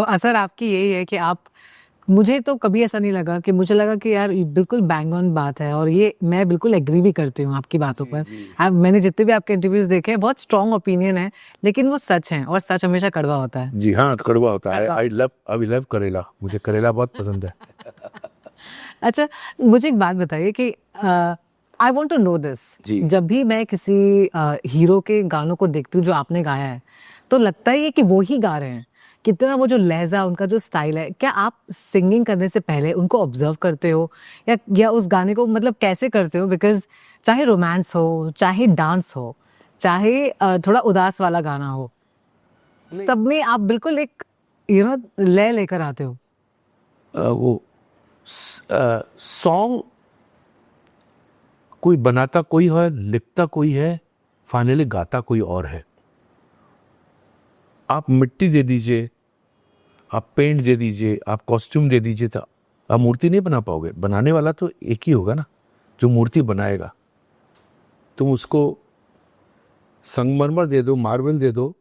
असर आपकी यही है कि आप, मुझे तो कभी ऐसा नहीं लगा कि, मुझे लगा कि यार ये बिल्कुल बैंग ऑन बात है, और ये मैं बिल्कुल एग्री भी करती हूँ आपकी बातों पर। मैंने जितने भी आपके इंटरव्यूज देखे हैं, बहुत स्ट्रॉन्ग ओपिनियन है, लेकिन वो सच है, और सच हमेशा कड़वा होता है। जी हाँ, कड़वा होता है। आई लव करेला, मुझे करेला बहुत पसंद है। अच्छा, मुझे एक बात बताइए कि I want to know this, जब भी मैं किसी हीरो के गानों को देखती हूँ जो आपने गाया है, तो लगता है कि वो ही गा रहे हैं। कितना वो जो लहजा, उनका जो स्टाइल है, क्या आप सिंगिंग करने से पहले उनको ऑब्जर्व करते हो, या उस गाने को मतलब कैसे करते हो? बिकॉज चाहे रोमांस हो, चाहे डांस हो, चाहे थोड़ा उदास वाला गाना हो, सब में आप बिल्कुल एक लय लेकर आते हो। वो सॉन्ग कोई बनाता कोई है, लिखता कोई है, फाइनली गाता कोई और है। आप मिट्टी दे दीजिए, आप पेंट दे दीजिए, आप कॉस्ट्यूम दे दीजिए, तो आप मूर्ति नहीं बना पाओगे। बनाने वाला तो एक ही होगा ना, जो मूर्ति बनाएगा। तुम उसको संगमरमर दे दो, मार्बल दे दो,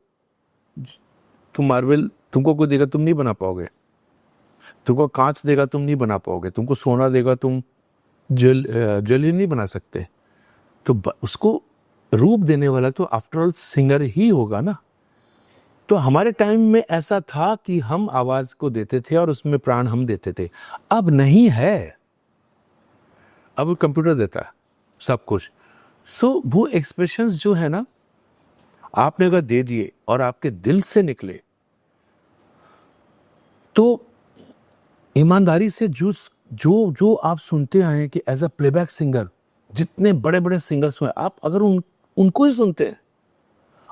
तुम मार्बल तुमको कोई देगा, तुम नहीं बना पाओगे। तुमको कांच देगा, तुम नहीं बना पाओगे। तुमको सोना देगा, तुम ज्वेलरी नहीं बना सकते। तो उसको रूप देने वाला तो आफ्टर ऑल सिंगर ही होगा ना। तो हमारे टाइम में ऐसा था कि हम आवाज को देते थे और उसमें प्राण हम देते थे। अब नहीं है, अब कंप्यूटर देता है सब कुछ। सो वो एक्सप्रेशंस जो है ना, आपने अगर दे दिए और आपके दिल से निकले, तो ईमानदारी से जो जो जो आप सुनते आए हैं कि एज अ प्लेबैक सिंगर, जितने बड़े बड़े सिंगर्स हुए, आप अगर उनको ही सुनते हैं,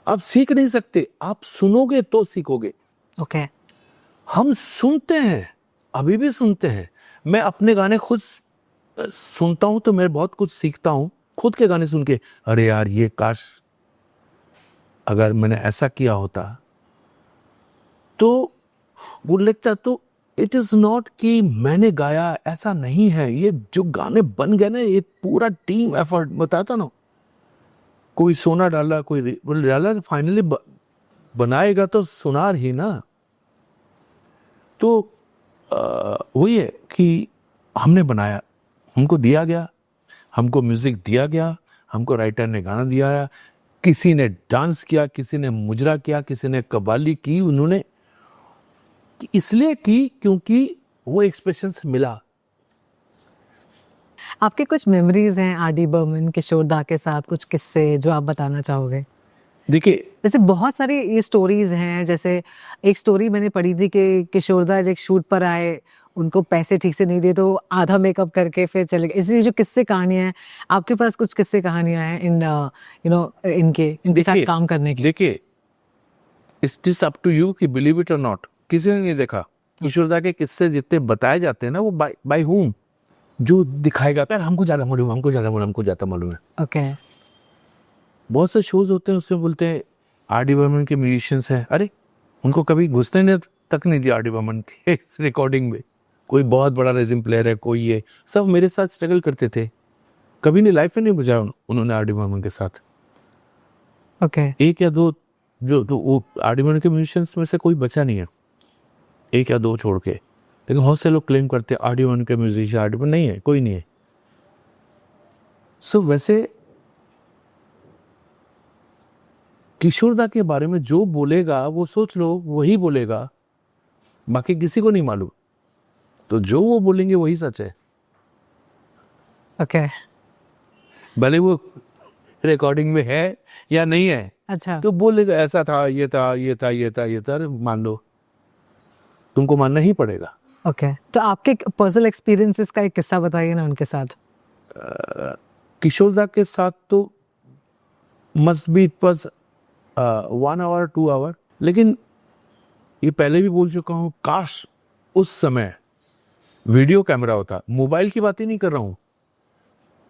आप सीख नहीं सकते। आप सुनोगे तो सीखोगे। ओके। हम सुनते हैं, अभी भी सुनते हैं। मैं अपने गाने खुद सुनता हूं तो मैं बहुत कुछ सीखता हूं खुद के गाने सुन के। अरे यार, ये काश अगर मैंने ऐसा किया होता, तो वो लगता। तो इट इज नॉट कि मैंने गाया, ऐसा नहीं है। ये जो गाने बन गए ना, ये पूरा टीम एफर्ट बताता ना। कोई सोना डाला, कोई डाला, फाइनली बनाएगा तो सुनार ही ना। तो वही है कि हमने बनाया, हमको दिया गया, हमको म्यूजिक दिया गया, हमको राइटर ने गाना दिया। किसी ने डांस किया, किसी ने मुजरा किया, किसी ने कव्वाली की। उन्होंने इसलिए की क्योंकि वो एक्सप्रेशंस मिला। आपके कुछ मेमोरीज हैं आर.डी. बर्मन, किशोर दा के साथ, कुछ किस्से जो आप बताना चाहोगे? देखिए, जैसे बहुत सारी ये स्टोरीज हैं। जैसे एक स्टोरी मैंने पढ़ी थी कि किशोर दा एक शूट पर आए, उनको पैसे ठीक से नहीं दिए, तो आधा मेकअप करके फिर चले गए। इसलिए जो किस्से कहानियां हैं, आपके पास कुछ किस्से कहानियां हैं इनके साथ काम करने की? देखिए, इट्स अप टू यू कि बिलीव इट और नॉट। किसी ने नहीं देखा। किशोर दा के किस्से जितने बताए जाते हैं ना, वो बाय हुम, जो दिखाएगा यार हमको ज्यादा मालूम, हमको ज्यादा मालूम है। ओके। बहुत से शोज होते हैं, उसमें बोलते हैं आर.डी. बर्मन के म्यूजिशियंस हैं। अरे, उनको कभी घुसने ने तक नहीं दिया आर.डी. बर्मन के रिकॉर्डिंग में। कोई बहुत बड़ा रिदम प्लेयर है, कोई ये सब मेरे साथ स्ट्रगल करते थे। कभी नहीं, लाइफ में नहीं बजाया उन्होंने आर.डी. बर्मन के साथ। ओके। एक या दो, जो तो वो आर.डी. बर्मन के म्यूजिशियंस में से कोई बचा नहीं है, एक या दो छोड़ के। लेकिन बहुत से लोग क्लेम करते हैं आर.डी. बर्मन के म्यूजिशियन, आर.डी. बर्मन नहीं है, कोई नहीं है। सो वैसे किशोर दा के बारे में जो बोलेगा वो सोच लो वही बोलेगा, बाकी किसी को नहीं मालूम। तो जो वो बोलेंगे वही सच है। ओके। भले वो रिकॉर्डिंग में है या नहीं है। अच्छा। तो बोलेगा ऐसा था, ये था, ये था, ये था, ये था। मान लो, तुमको मानना ही पड़ेगा। ओके। तो आपके पर्सनल एक्सपीरियंसेस का एक किस्सा बताइए ना उनके साथ। किशोर दा के साथ तो must be it was 1 hour 2 hour. लेकिन ये पहले भी बोल चुका हूँ, काश उस समय वीडियो कैमरा होता। मोबाइल की बात ही नहीं कर रहा हूँ,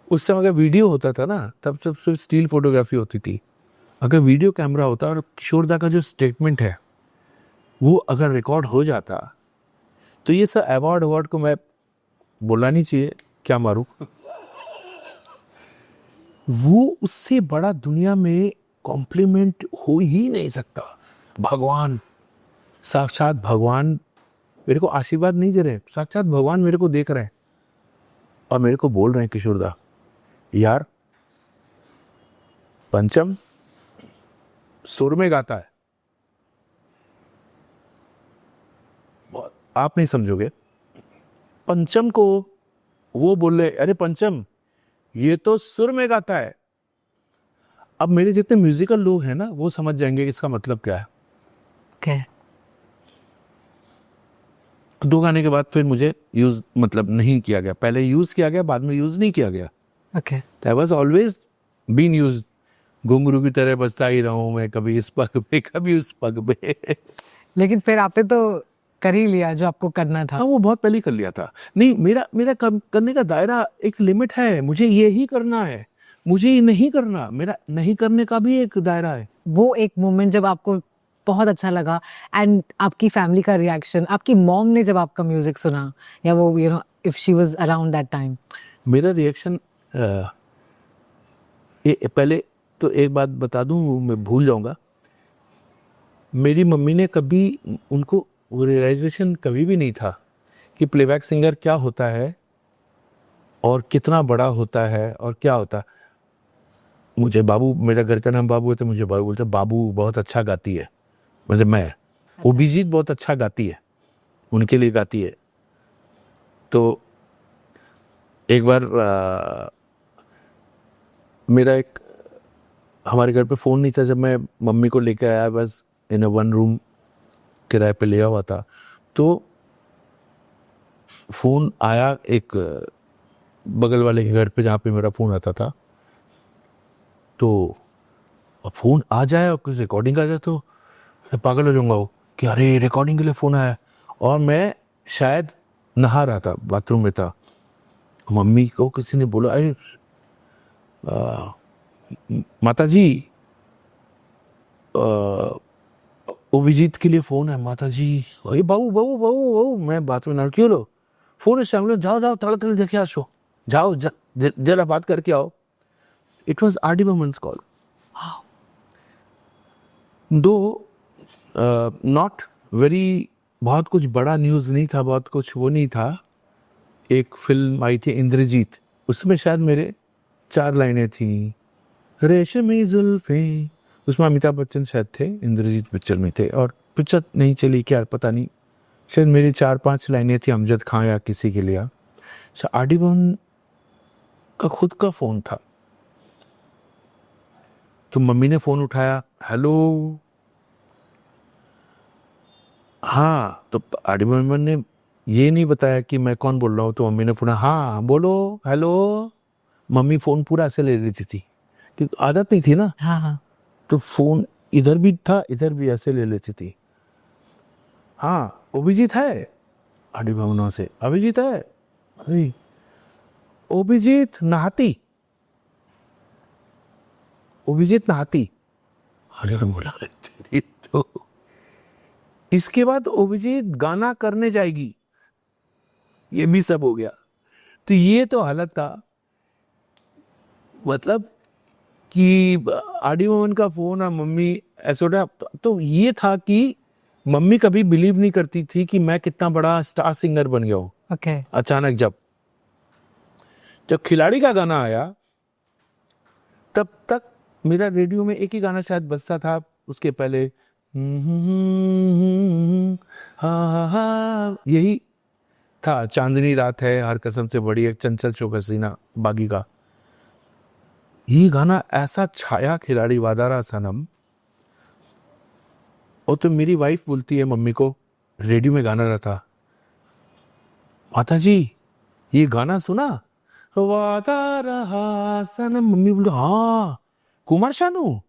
उस समय अगर वीडियो होता था ना, तब सिर्फ स्टील फोटोग्राफी होती थी। अगर वीडियो कैमरा होता और किशोर दा का जो स्टेटमेंट है वो अगर रिकॉर्ड हो जाता, तो ये सब अवार्ड को मैं बोलना नहीं चाहिए, क्या मारूं। वो उससे बड़ा दुनिया में कॉम्प्लीमेंट हो ही नहीं सकता। भगवान, साक्षात भगवान मेरे को आशीर्वाद नहीं दे रहे, साक्षात भगवान मेरे को देख रहे हैं और मेरे को बोल रहे हैं, किशोरदा यार पंचम सुर में गाता है। आप नहीं समझोगे, पंचम को वो बोल रहे, अरे पंचम ये तो सुर में गाता है। अब मेरे जितने म्यूजिकल लोग हैं ना वो समझ जाएंगे कि इसका मतलब क्या है। Okay. तो 2 गाने के बाद फिर मुझे यूज मतलब नहीं किया गया, पहले यूज किया गया, बाद में यूज नहीं किया गया। Okay. That was always been used. घुंघरू की तरह बजता ही रहूं मैं, कभी इस पग पे कभी उस पग पे। लेकिन फिर आपने तो कर ही लिया जो आपको करना था। हाँ वो बहुत पहले कर लिया था। नहीं मेरा करने का दायरा एक लिमिट है, मुझे ये ही करना है, मुझे ये नहीं करना, मेरा नहीं करने का भी एक दायरा है। वो एक मोमेंट जब आपको बहुत अच्छा लगा एंड आपकी फैमिली का रिएक्शन, आपकी मॉम ने जब आपका म्यूजिक सुना या वो you know if she was around that time, मेरा रिएक्शन पहले तो एक बात बता दूं, मैं भूल जाऊंगा। मेरी मम्मी ने कभी, उनको वो रियलाइजेशन कभी भी नहीं था कि प्लेबैक सिंगर क्या होता है और कितना बड़ा होता है और क्या होता है। मुझे बाबू, मेरा घर का नाम बाबू है तो मुझे बाबू बोलते, बाबू बहुत अच्छा गाती है, मतलब मैं, अभिजीत बहुत अच्छा गाती है, उनके लिए गाती है। तो एक बार मेरा एक, हमारे घर पे फ़ोन नहीं था जब मैं मम्मी को लेकर आया, बस इन अ 1 रूम किराए पे लिया हुआ था। तो फ़ोन आया एक बगल वाले के घर पे जहाँ पे मेरा फ़ोन आता था। तो अब फ़ोन आ जाए और कुछ रिकॉर्डिंग आ जाए तो मैं पागल हो जाऊँगा वो कि अरे रिकॉर्डिंग के लिए फ़ोन आया। और मैं शायद नहा रहा था, बाथरूम में था। मम्मी को किसी ने बोला, अरे माता जी अभिजीत के लिए फ़ोन है। माता जी, अरे बाबू बाबू बाबू बाबू, मैं बाथरूम में, क्यों लो फ़ोन है शाम, जाओ जाओ तड़क देखे आशो, जाओ जरा बात करके आओ। It was R D Burman's call. दो नॉट वेरी, बहुत कुछ बड़ा न्यूज़ नहीं था, बहुत कुछ वो नहीं था। एक फिल्म आई थी इंद्रजीत, उसमें शायद मेरे 4 लाइनें थी, रेशमी जुल्फे, उसमें अमिताभ बच्चन शायद थे, इंद्रजीत पिक्चर में थे। और पिक्चर नहीं चली क्या पता नहीं, शायद मेरी 4-5 लाइनें थी अमजद खां या किसी के लिए। आर डी बर्मन का खुद का फ़ोन था। तो मम्मी ने फ़ोन उठाया, हेलो, हाँ। तो आर डी बर्मन ने ये नहीं बताया कि मैं कौन बोल रहा हूँ। तो मम्मी ने फोन, हाँ बोलो, हेलो। मम्मी फ़ोन पूरा ऐसे ले लेती थी क्योंकि आदत नहीं थी ना। हाँ हाँ। तो फ़ोन इधर भी था, इधर भी ऐसे ले लेती थी। हाँ अभिजीत है, आर डी बर्मन से, अभिजीत है, अरे अभिजीत नहाती, अभिजीत नहाती। अरे मैं बोला, तेरी तो। इसके बाद अभिजीत गाना करने जाएगी, ये भी सब हो गया। तो ये तो हालत था, मतलब कि आर डी बर्मन का फोन और मम्मी ऐसा। तो ये था कि मम्मी कभी बिलीव नहीं करती थी कि मैं कितना बड़ा स्टार सिंगर बन गया हूं। Okay. अचानक जब खिलाड़ी का गाना आया, तब तक मेरा रेडियो में एक ही गाना शायद बजता था। उसके पहले हाँ हाँ यही था, चांदनी रात है, हर कसम से बड़ी, एक चंचल चौक हसीना बागी का। ये गाना ऐसा छाया, खिलाड़ी वादारा सनम। और तो मेरी वाइफ बोलती है मम्मी को, रेडियो में गाना रहा था, माता जी ये गाना सुना, वादा रहा सनम। मम्मी बोले, हाँ कुमार शानू।